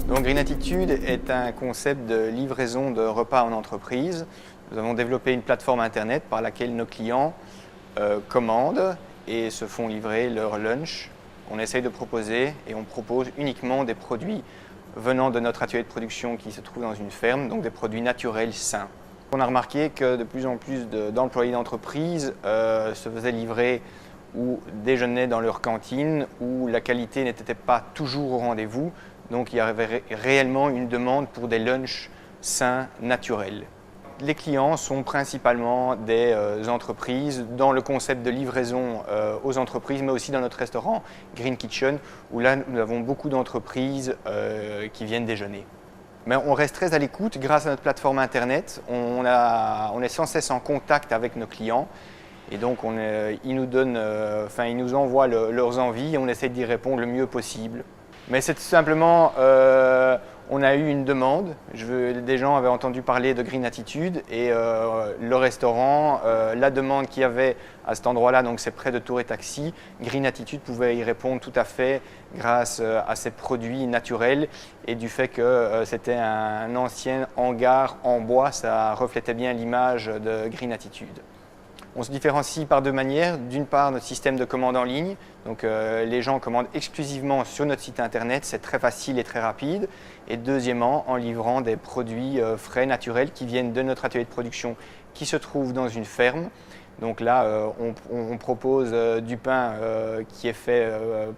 Donc Green Attitude est un concept de livraison de repas en entreprise. Nous avons développé une plateforme internet par laquelle nos clients commandent et se font livrer leur lunch. On essaye de proposer et on propose uniquement des produits venant de notre atelier de production qui se trouve dans une ferme, donc des produits naturels sains. On a remarqué que de plus en plus d'employés d'entreprise se faisaient livrer ou déjeunaient dans leur cantine où la qualité n'était pas toujours au rendez-vous. Donc il y avait réellement une demande pour des lunchs sains, naturels. Les clients sont principalement des entreprises dans le concept de livraison aux entreprises, mais aussi dans notre restaurant Green Kitchen, où là nous avons beaucoup d'entreprises qui viennent déjeuner. Mais on reste très à l'écoute grâce à notre plateforme internet. On est sans cesse en contact avec nos clients. Et donc ils nous envoient leurs envies et on essaie d'y répondre le mieux possible. Mais c'est tout simplement, on a eu une demande. Des gens avaient entendu parler de Green Attitude et le restaurant, la demande qu'il y avait à cet endroit-là, donc c'est près de Tour et Taxi, Green Attitude pouvait y répondre tout à fait grâce à ses produits naturels et du fait que c'était un ancien hangar en bois, ça reflétait bien l'image de Green Attitude. On se différencie par deux manières. D'une part, notre système de commande en ligne. Donc, les gens commandent exclusivement sur notre site internet, c'est très facile et très rapide. Et deuxièmement, en livrant des produits frais, naturels qui viennent de notre atelier de production qui se trouve dans une ferme. Donc là, on propose du pain qui est fait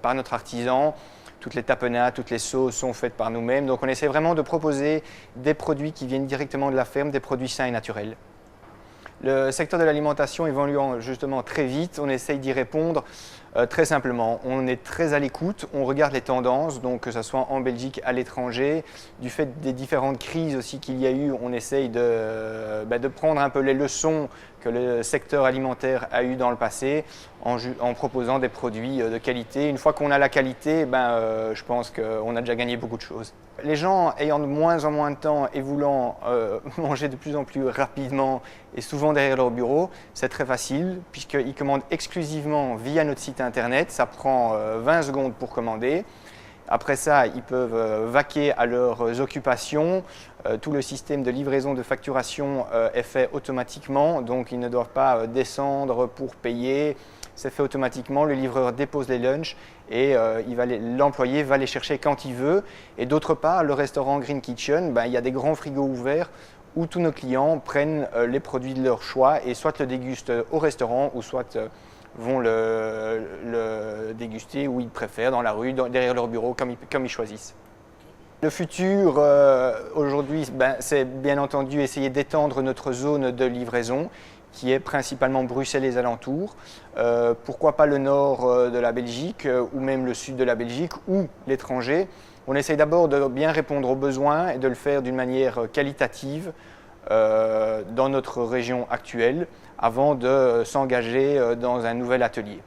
par notre artisan. Toutes les tapenades, toutes les sauces sont faites par nous-mêmes. Donc on essaie vraiment de proposer des produits qui viennent directement de la ferme, des produits sains et naturels. Le secteur de l'alimentation évoluant justement très vite, on essaye d'y répondre très simplement. On est très à l'écoute, on regarde les tendances, donc que ce soit en Belgique, à l'étranger. Du fait des différentes crises aussi qu'il y a eu, on essaye de prendre un peu les leçons que le secteur alimentaire a eu dans le passé en proposant des produits de qualité. Une fois qu'on a la qualité, je pense qu'on a déjà gagné beaucoup de choses. Les gens ayant de moins en moins de temps et voulant manger de plus en plus rapidement et souvent derrière leur bureau, c'est très facile puisqu'ils commandent exclusivement via notre site internet. Ça prend 20 secondes pour commander. Après ça, ils peuvent vaquer à leurs occupations. Tout le système de livraison de facturation est fait automatiquement, donc ils ne doivent pas descendre pour payer. C'est fait automatiquement, le livreur dépose les lunchs et l'employé va les chercher quand il veut. Et d'autre part, le restaurant Green Kitchen, il y a des grands frigos ouverts où tous nos clients prennent les produits de leur choix et soit le dégustent au restaurant ou soit vont le déguster où ils préfèrent, dans la rue, derrière leur bureau, comme ils choisissent. Le futur, aujourd'hui, c'est bien entendu essayer d'étendre notre zone de livraison, qui est principalement Bruxelles et les alentours. Pourquoi pas le nord de la Belgique, ou même le sud de la Belgique, ou l'étranger. On essaye d'abord de bien répondre aux besoins et de le faire d'une manière qualitative dans notre région actuelle, avant de s'engager dans un nouvel atelier.